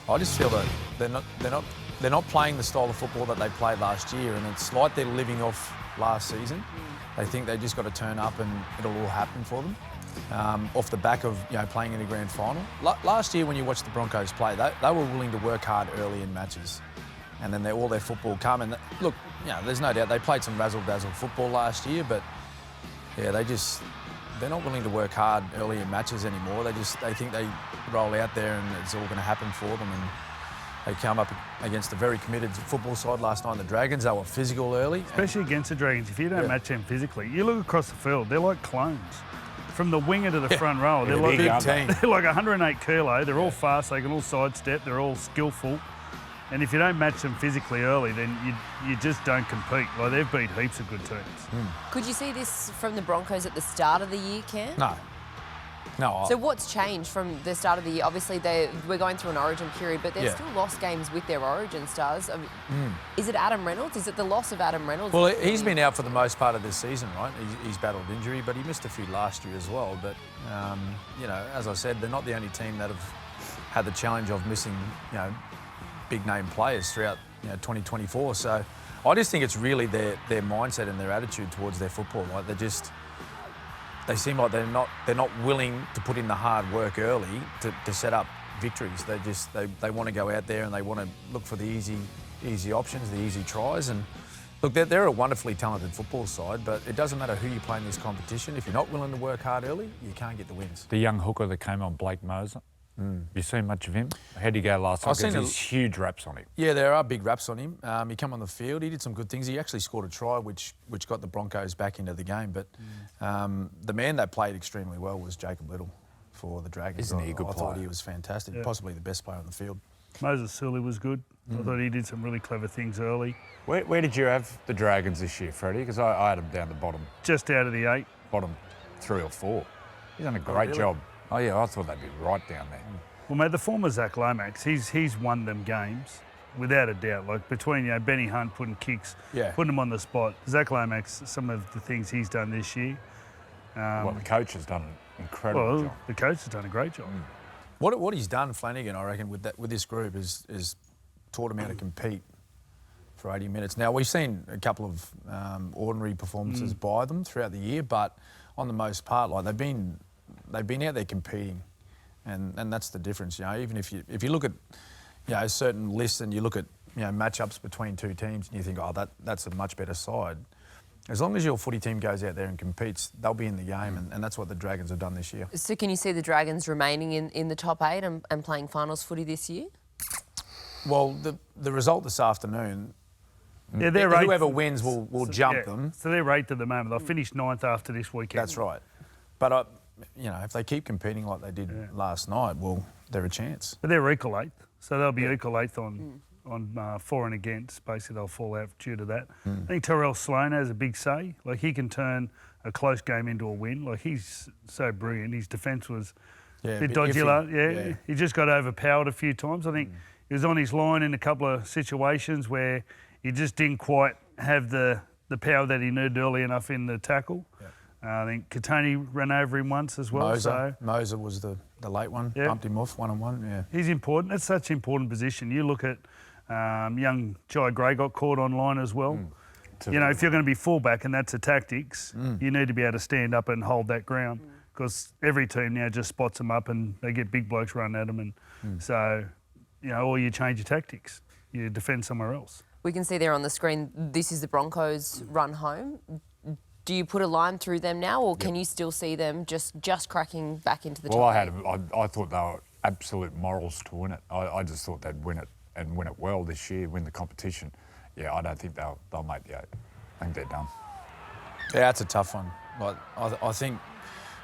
I just feel that they're not playing the style of football that they played last year, and it's like they're living off last season. They think they just got to turn up and it'll all happen for them. Off the back of playing in a grand final. Last year when you watched the Broncos play, they were willing to work hard early in matches, and then all their football come. And look, there's no doubt they played some razzle-dazzle football last year, but yeah, they're not willing to work hard early in matches anymore. They think they roll out there and it's all going to happen for them. And they come up against a very committed football side last night, the Dragons. They were physical early. Especially against the Dragons. If you don't match them physically, you look across the field, they're like clones. From the winger to the front row, they're like big team. They're like 108 kilo. They're all fast. They can all sidestep. They're all skillful. And if you don't match them physically early, then you just don't compete. Like, they've beat heaps of good teams. Could you see this from the Broncos at the start of the year, Cam? No. So what's changed from the start of the year? Obviously, we're going through an origin period, but they've still lost games with their origin stars. I mean, is it Adam Reynolds? Is it the loss of Adam Reynolds? Well, he's been out for the most part of this season, right? He's battled injury, but he missed a few last year as well. But, as I said, they're not the only team that have had the challenge of missing, big-name players throughout 2024. So I just think it's really their mindset and their attitude towards their football. Like, they seem like they're not willing to put in the hard work early to set up victories. They want to go out there and they want to look for the easy options, the easy tries. And look, they're a wonderfully talented football side, but it doesn't matter who you play in this competition. If you're not willing to work hard early, you can't get the wins. The young hooker that came on, Blake Moser. You seen much of him? How'd he go last night? There's huge raps on him. Yeah, there are big raps on him. He came on the field. He did some good things. He actually scored a try, which got the Broncos back into the game. But the man that played extremely well was Jacob Little for the Dragons. Isn't he a good player? I thought he was fantastic, possibly the best player on the field. Moses Sully was good. I thought he did some really clever things early. Where did you have the Dragons this year, Freddie? Because I had them down the bottom. Just out of the 8. Bottom 3 or 4. He's done a great job. Oh, yeah, I thought they'd be right down there. Well, mate, the former Zach Lomax, he's won them games, without a doubt. Like, between, Benny Hunt putting kicks, putting him on the spot. Zach Lomax, some of the things he's done this year. The coach has done an incredible job. The coach has done a great job. What he's done, Flanagan, I reckon, with this group is taught them how to compete for 80 minutes. Now, we've seen a couple of ordinary performances by them throughout the year, but on the most part, like, they've been out there competing. And that's the difference, Even if you look at, certain lists and you look at, matchups between two teams and you think, that's a much better side. As long as your footy team goes out there and competes, they'll be in the game, and that's what the Dragons have done this year. So can you see the Dragons remaining in the top 8 and playing finals footy this year? Well, the result this afternoon, they're whoever wins will jump them. So they're 8th at the moment. They'll finish 9th after this weekend. That's right. But if they keep competing like they did last night, well, they're a chance. But they're equal 8th, so they'll be equal 8th on for and against. Basically, they'll fall out due to that. I think Terrell Sloan has a big say. Like, he can turn a close game into a win. Like, he's so brilliant. His defence was a bit dodgy. He just got overpowered a few times. I think he was on his line in a couple of situations where he just didn't quite have the power that he needed early enough in the tackle. I think Katoni ran over him once as well. Moser was the late one, bumped him off one-on-one, He's important. That's such an important position. You look at young Jai Gray got caught online as well. If you're going to be fullback and that's the tactics, you need to be able to stand up and hold that ground because every team now just spots them up and they get big blokes running at them. And so, or you change your tactics. You defend somewhere else. We can see there on the screen, this is the Broncos' run home. Do you put a line through them now, or can you still see them just cracking back into the top? Well, I thought they were absolute morals to win it. I just thought they'd win it and win it well this year, win the competition. Yeah, I don't think they'll make the 8. I think they're done. Yeah, that's a tough one. Like, I think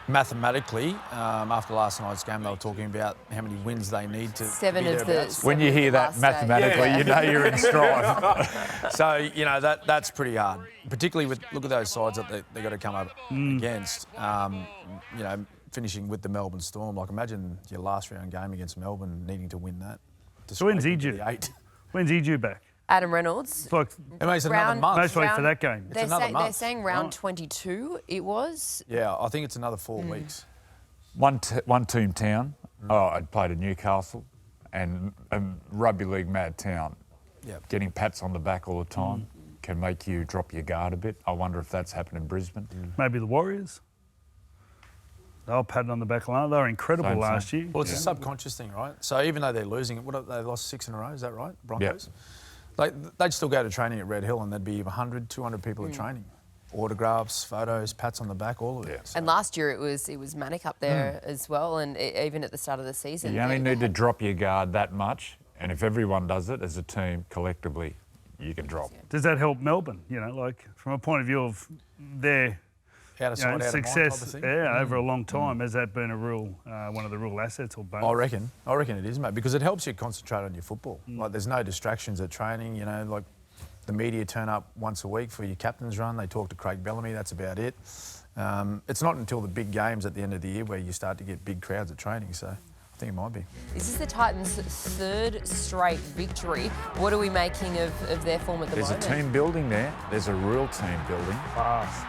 mathematically, after last night's game, they were talking about how many wins they need to 7 of the. When you hear that mathematically, you know you're in strife. So that's pretty hard, particularly look at those sides that they got to come up against. Finishing with the Melbourne Storm. Like, imagine your last round game against Melbourne needing to win that. So when's he due? When's he due back? Adam Reynolds. It's another month. Most wait for that game. They're saying round 22 it was. Yeah, I think it's another 4 weeks. One team town. I'd played at Newcastle and a rugby league mad town, getting pats on the back all the time can make you drop your guard a bit. I wonder if that's happened in Brisbane. Maybe the Warriors. They were patted on the back line. They were incredible last year. Well, it's a subconscious thing, right? So even though they're losing, they lost 6 in a row, is that right, Broncos? They'd still go to training at Red Hill and there'd be 100, 200 people at training. Autographs, photos, pats on the back, all of it. So. And last year it was manic up there as well, and even at the start of the season. You only need to drop your guard that much, and if everyone does it as a team collectively, you can drop. Does that help Melbourne? You know, like from a point of view of their success over a long time, has that been a real one of the real assets or bonus? I reckon it is, mate, because it helps you concentrate on your football. Like there's no distractions at training, you know, like the media turn up once a week for your captain's run. They talk to Craig Bellamy, that's about it. It's not until the big games at the end of the year where you start to get big crowds at training, so I think it might be. Is this the Titans' third straight victory? What are we making of their form at the moment? There's a team building there. There's a real team building. Fast.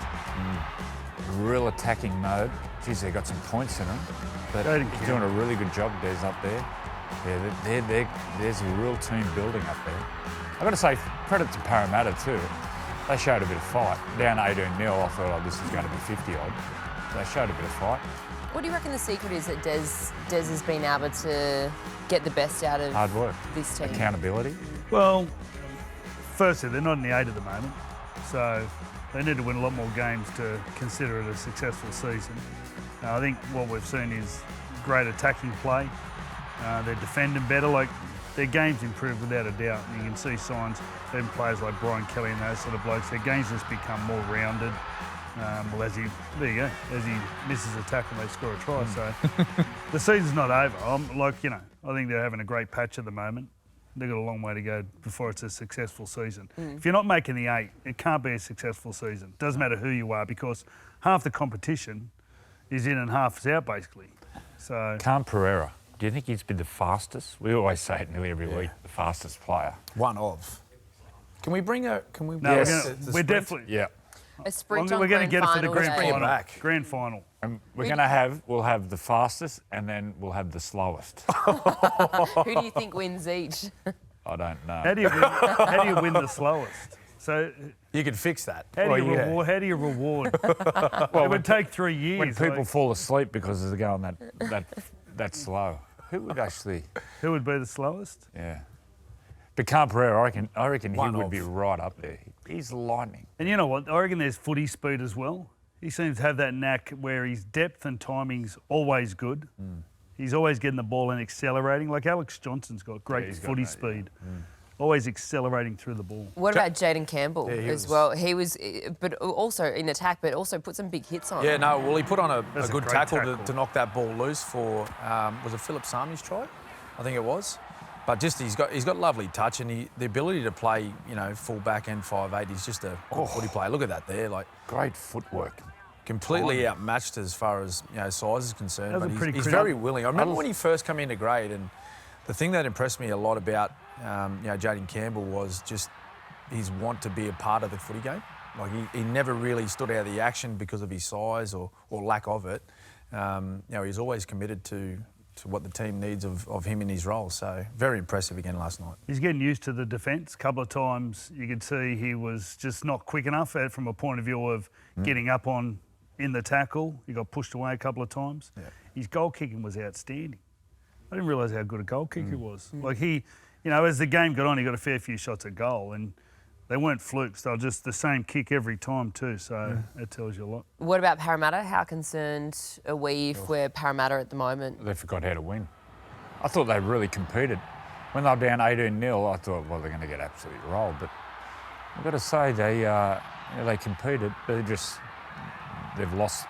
Real attacking mode. Geez, they got some points in them. But he's doing a really good job, Des, up there. Yeah, there's a real team building up there. I've got to say, credit to Parramatta too. They showed a bit of fight. Down 18-0, I thought, this is going to be 50-odd. They showed a bit of fight. What do you reckon the secret is that Des has been able to get the best out of hard work, this team? Accountability. Well, firstly, they're not in the 8 at the moment, so they need to win a lot more games to consider it a successful season. I think what we've seen is great attacking play. They're defending better. Like their game's improved without a doubt. You can see signs, even players like Brian Kelly and those sort of blokes, their game's just become more rounded. As he misses a tackle, they score a try. So the season's not over. I think they're having a great patch at the moment. They've got a long way to go before it's a successful season. If you're not making the 8, it can't be a successful season. Doesn't matter who you are, because half the competition is in and half is out, basically. So Cam Pereira, do you think he's been the fastest? We always say it nearly every week, the fastest player. One of. Can we bring a... No, we're definitely... Yeah. A sprint we're going to get it for the grand bring it final. back. Grand final. And we'll have the fastest and then we'll have the slowest. Who do you think wins each? I don't know. How do you win the slowest? So you could fix that. How do you reward? Well, it would take 3 years. When people fall asleep because they're going that slow, who would actually? Who would be the slowest? Yeah. But Cam Pereira, I reckon he would be right up there. He's lightning. And you know what? I reckon there's footy speed as well. He seems to have that knack where his depth and timing's always good. He's always getting the ball and accelerating. Like Alex Johnson's got great footy speed. Always accelerating through the ball. What about Jayden Campbell as well? He was, but also in attack, but also put some big hits on. Yeah, no, well, he put on a good tackle to knock that ball loose for, was it Philip Sami's try? I think it was. But just he's got lovely touch, and the ability to play, you know, full back and 5'8". He's just a good footy player. Look at that there, like great footwork. Completely outmatched as far as size is concerned. But he's very willing. I remember when he first came into grade, and the thing that impressed me a lot about Jayden Campbell was just his want to be a part of the footy game. Like he never really stood out of the action because of his size or lack of it. He's always committed to what the team needs of him in his role. So very impressive again last night. He's getting used to the defence. A couple of times you could see he was just not quick enough from a point of view of getting up in the tackle. He got pushed away a couple of times. Yeah. His goal kicking was outstanding. I didn't realise how good a goal kicker he was. Like as the game got on, he got a fair few shots at goal, and they weren't flukes. They were just the same kick every time too, so that tells you a lot. What about Parramatta? How concerned are we if we're Parramatta at the moment? They forgot how to win. I thought they really competed. When they were down 18-0, I thought, well, they're going to get absolutely rolled. But I've got to say, they competed. They've lost.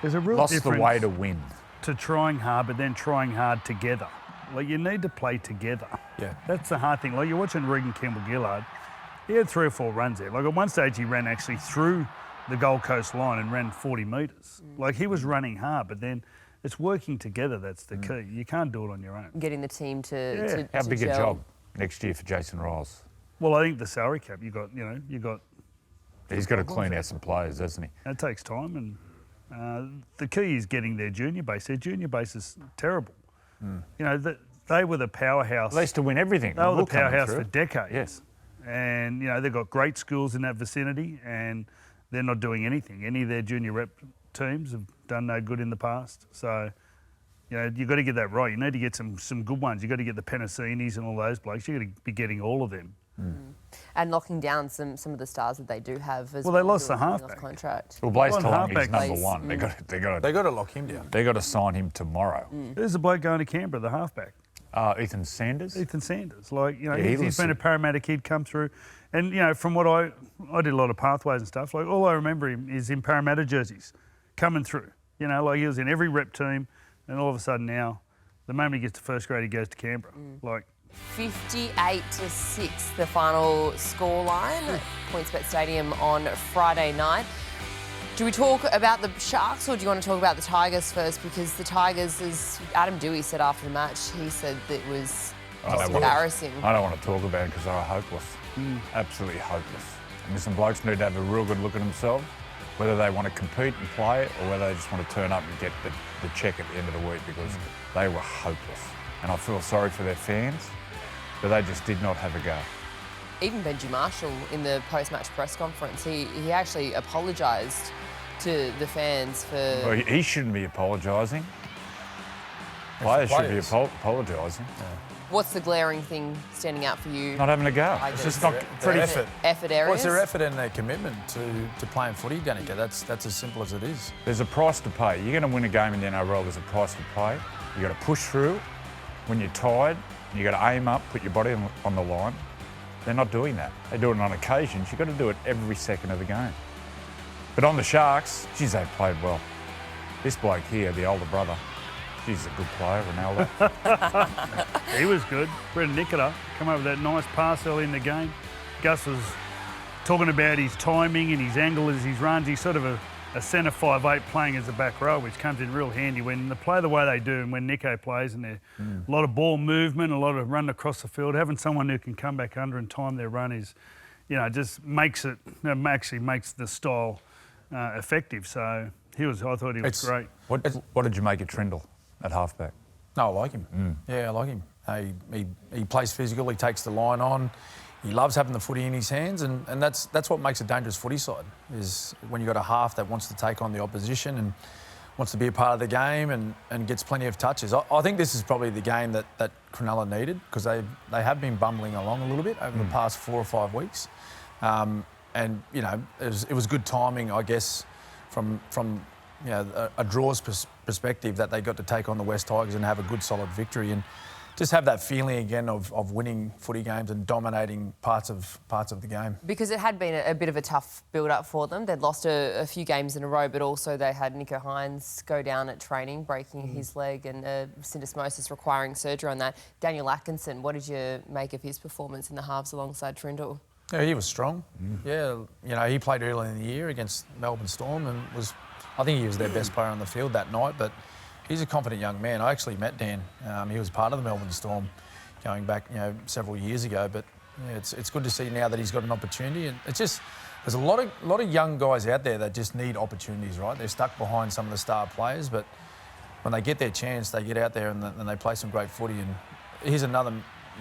There's a real lost difference the way to win. To trying hard, but then trying hard together. Like, you need to play together. Yeah. That's the hard thing. Like, you're watching Regan Campbell-Gillard. He had 3 or 4 runs there. Like, at one stage, he ran actually through the Gold Coast line and ran 40 metres. Like, he was running hard, but then it's working together that's the key. You can't do it on your own. Getting the team to How big gel. a job next year for Jason Riles? Well, I think the salary cap, you got. He's got to clean out some players, hasn't he? That takes time, and the key is getting their junior base. Their junior base is terrible. You know, they were the powerhouse. They used to win everything. They were the powerhouse for decades. Yes. And, you know, they've got great schools in that vicinity and they're not doing anything. Any of their junior rep teams have done no good in the past. So, you know, you've got to get that right. You need to get some good ones. You've got to get the Penicinis and all those blokes. You've got to be getting all of them. And knocking down some of the stars that they do have as well. Well, they lost the halfback. Contract. Well, Blaze Well, Talongi's number Blaze. one. They got to lock him down. They got to sign him tomorrow. Who's the bloke going to Canberra, the halfback? Ethan Sanders. Ethan Sanders. Like, you know, Yeah, he's been a Parramatta kid come through. And, you know, from what I did a lot of pathways and stuff, like all I remember him is in Parramatta jerseys coming through. You know, like he was in every rep team and all of a sudden now, the moment he gets to first grade, he goes to Canberra. Like 58-6, the final scoreline at PointsBet Stadium on Friday night. Do we talk about the Sharks or do you want to talk about the Tigers first? Because the Tigers, as Adam Dewey said after the match, he said that it was embarrassing. I don't want to talk about it because they were hopeless. Absolutely hopeless. And some blokes need to have a real good look at themselves, whether they want to compete and play or whether they just want to turn up and get the check at the end of the week because they were hopeless. And I feel sorry for their fans, but they just did not have a go. Even Benji Marshall in the post-match press conference, he actually apologised to the fans for... Well, he shouldn't be apologising. Players should be apologising. Yeah. What's the glaring thing standing out for you? Not having a go. Tigers? It's just not pretty... Effort areas? Well, it's their effort and their commitment to playing footy, Danica. That's as simple as it is. There's a price to pay. You're going to win a game in the NRL, there's a price to pay. You've got to push through when you're tired. You've got to aim up, put your body on the line. They're not doing that. They do it on occasions. You've got to do it every second of the game. But on the Sharks, geez, they played well. This bloke here, the older brother, he's a good player, Ronaldo. he was good. Brendan Nicola come up with that nice pass early in the game. Gus was talking about his timing and his angle as he runs. He's sort of a centre 5'8" playing as a back row, which comes in real handy when they play the way they do and when Nico plays and a lot of ball movement, a lot of run across the field. Having someone who can come back under and time their run is, you know, just makes it, actually makes the style effective. So I thought he was great. What did you make of Trindle at halfback? No, I like him. Yeah, I like him. He plays physical, he takes the line on. He loves having the footy in his hands, and that's what makes a dangerous footy side, is when you've got a half that wants to take on the opposition and wants to be a part of the game and gets plenty of touches. I think this is probably the game that Cronulla needed because they have been bumbling along a little bit over the past 4 or 5 weeks. And, you know, it was good timing, I guess, from you know, a draws perspective that they got to take on the West Tigers and have a good solid victory and just have that feeling again of winning footy games and dominating parts of the game. Because it had been a bit of a tough build-up for them. They'd lost a few games in a row, but also they had Nico Hines go down at training, breaking his leg and syndesmosis requiring surgery on that. Daniel Atkinson, what did you make of his performance in the halves alongside Trindle? Yeah, he was strong. Yeah, you know, he played early in the year against Melbourne Storm and I think he was their best player on the field that night, but he's a confident young man. I actually met Dan. He was part of the Melbourne Storm going back, you know, several years ago. But yeah, it's good to see now that he's got an opportunity. And it's just there's a lot of young guys out there that just need opportunities, right? They're stuck behind some of the star players, but when they get their chance, they get out there and they play some great footy. And here's another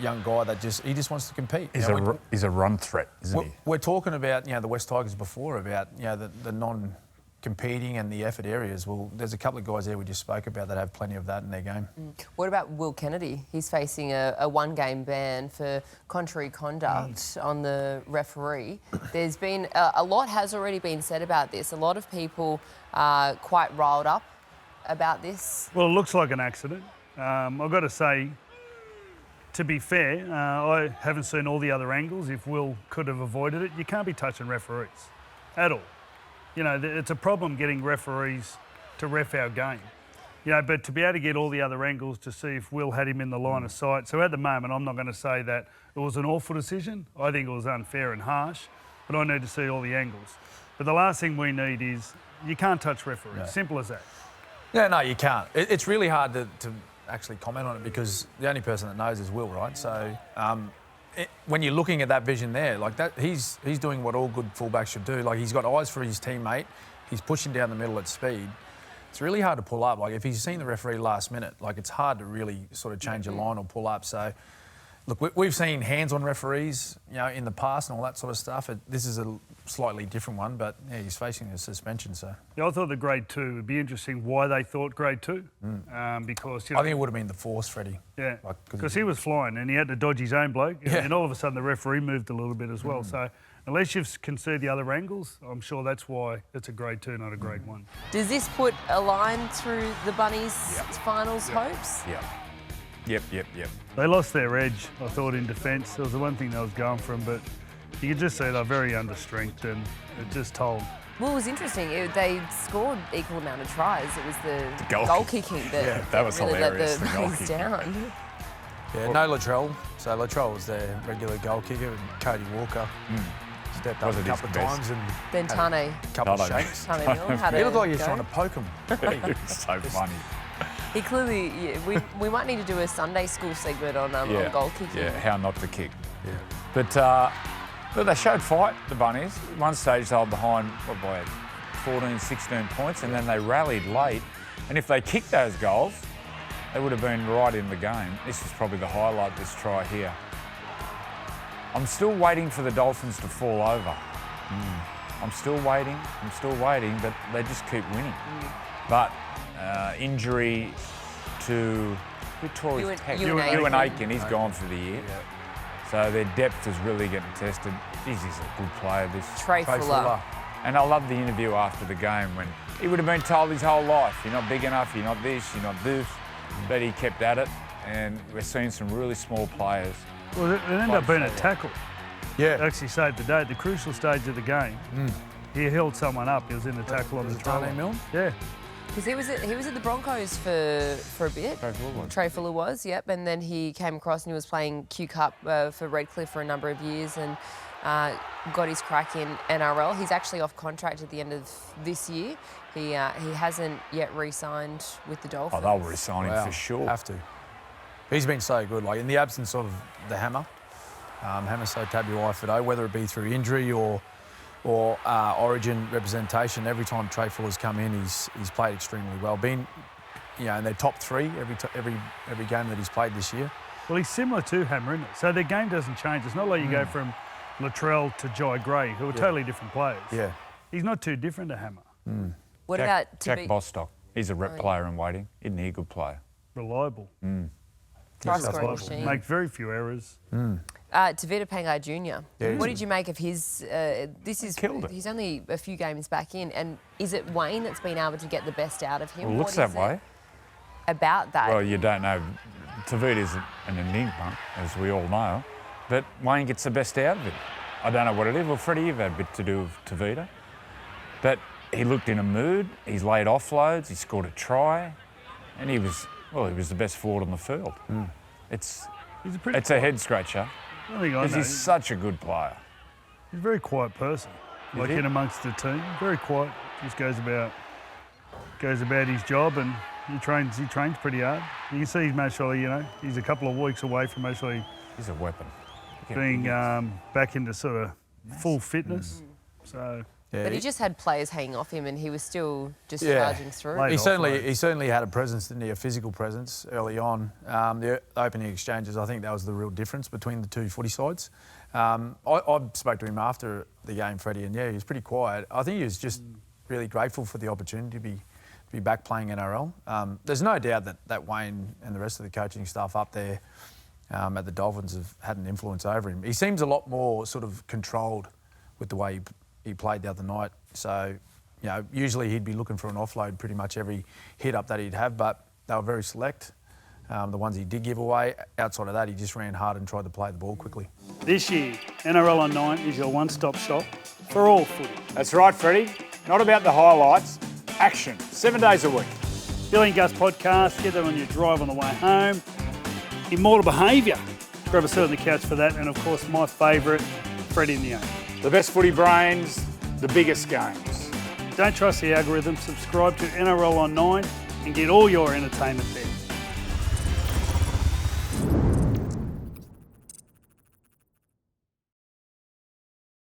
young guy that just wants to compete. He's a run threat, isn't he? We're talking about, you know, the West Tigers before about, you know, the non-competing and the effort areas. Well, there's a couple of guys there we just spoke about that have plenty of that in their game. What about Will Kennedy? He's facing a one-game ban for contrary conduct on the referee. There's been a lot has already been said about this. A lot of people are quite riled up about this. Well, it looks like an accident. I've got to say, to be fair, I haven't seen all the other angles. If Will could have avoided it, you can't be touching referees at all. You know, it's a problem getting referees to ref our game. You know, but to be able to get all the other angles to see if Will had him in the line of sight. So at the moment, I'm not going to say that it was an awful decision. I think it was unfair and harsh, but I need to see all the angles. But the last thing we need is you can't touch referees. No. Simple as that. No, you can't. It's really hard to actually comment on it because the only person that knows is Will, right? So when you're looking at that vision there, like that, he's doing what all good fullbacks should do. Like he's got eyes for his teammate, he's pushing down the middle at speed, it's really hard to pull up. Like if he's seen the referee last minute, like it's hard to really sort of change your line or pull up. So, look, we've seen hands on referees, in the past and all that sort of stuff. This is a slightly different one, but yeah, he's facing a suspension. So yeah, I thought the grade 2 would be interesting. Why they thought grade 2? Because I think it would have been the force, Freddie. Yeah, because he was flying and he had to dodge his own bloke, and all of a sudden the referee moved a little bit as well. So unless you can see the other angles, I'm sure that's why it's a grade 2, not a grade 1. Does this put a line through the Bunnies' finals hopes? Yep. They lost their edge, I thought, in defence. That was the one thing they was going from, but you could just see they're very understrength and it just told. Well, it was interesting. They scored equal amount of tries. It was the goal kicking that was really hilarious, let the Bunnies down. Yeah, no Latrell. So Latrell was their regular goal kicker, and Cody Walker stepped up a couple of times and then Tane. a couple of shakes. Tane Milne had He looked like he was go. trying to poke him. It's so funny. He clearly, we might need to do a Sunday school segment on goal kicking. Yeah, how not to kick. Yeah. But they showed fight, the Bunnies. At one stage they were behind, by 14, 16 points, and then they rallied late. And if they kicked those goals, they would have been right in the game. This is probably the highlight, this try here. I'm still waiting for the Dolphins to fall over. I'm still waiting, but they just keep winning. But injury to who tore his pec? Ewan Aiken, he's gone for the year. Yeah. So their depth is really getting tested. He's a good player, this Trey Fuller. And I love the interview after the game when he would have been told his whole life, you're not big enough, you're not this, you're not this. But he kept at it, and we're seeing some really small players. Well, it ended up being a tackle. Yeah. It actually saved the day. At the crucial stage of the game, he held someone up. He was in the tackle on the try. Tane Milne? Yeah. Because he was at the Broncos for a bit. Trey Fuller was, yep. And then he came across and he was playing Q Cup for Redcliffe for a number of years and got his crack in NRL. He's actually off contract at the end of this year. He hasn't yet re-signed with the Dolphins. Oh, they'll re-sign him for sure. Have to. He's been so good. Like in the absence of the hammer, hammer so tabu today, whether it be through injury or Origin representation, every time Trey Fuller's come in, he's played extremely well. Been, in their top 3 every game that he's played this year. Well, he's similar to Hammer, isn't it? So their game doesn't change. It's not like you go from Latrell to Jai Gray, who are totally different players. Yeah. He's not too different to Hammer. What about Jack Bostock? He's a rep player in waiting. Isn't he a good player? Reliable. try scoring machine? Make very few errors. Tavita Pangai Jr. Yeah, what did you make of his? This is killed it. He's only a few games back in, and is it Wayne that's been able to get the best out of him? Well, it looks that way. About that. Well, you don't know. Tavita's an enigma, as we all know, but Wayne gets the best out of it. I don't know what it is. Well, Freddie, you've had a bit to do with Tavita, but he looked in a mood. He's laid offloads. He scored a try, and he was the best forward on the field. It's a head scratcher. Because he's such a good player. He's a very quiet person. Like in amongst the team, very quiet. Just goes about his job, and he trains pretty hard. You can see he's actually, he's a couple of weeks away from actually. He's a weapon. Being back into sort of full fitness. So. Yeah, but he just had players hanging off him, and he was still just charging through. He certainly had a presence, didn't he? A physical presence early on. The opening exchanges, I think that was the real difference between the two footy sides. I spoke to him after the game, Freddie, and he was pretty quiet. I think he was just really grateful for the opportunity to be back playing NRL. There's no doubt that Wayne and the rest of the coaching staff up there at the Dolphins have had an influence over him. He seems a lot more sort of controlled with the way he played the other night. So, usually he'd be looking for an offload pretty much every hit up that he'd have, but they were very select. The ones he did give away, outside of that, he just ran hard and tried to play the ball quickly. This year, NRL on 9 is your one-stop shop for all footy. That's right, Freddie. Not about the highlights, action, 7 days a week. Billy and Gus podcast, get that on your drive on the way home. Immortal Behaviour, grab a seat on the couch for that, and of course my favourite, Freddie in the 8. The best footy brains, the biggest games. Don't trust the algorithm, subscribe to NRL on 9 and get all your entertainment there.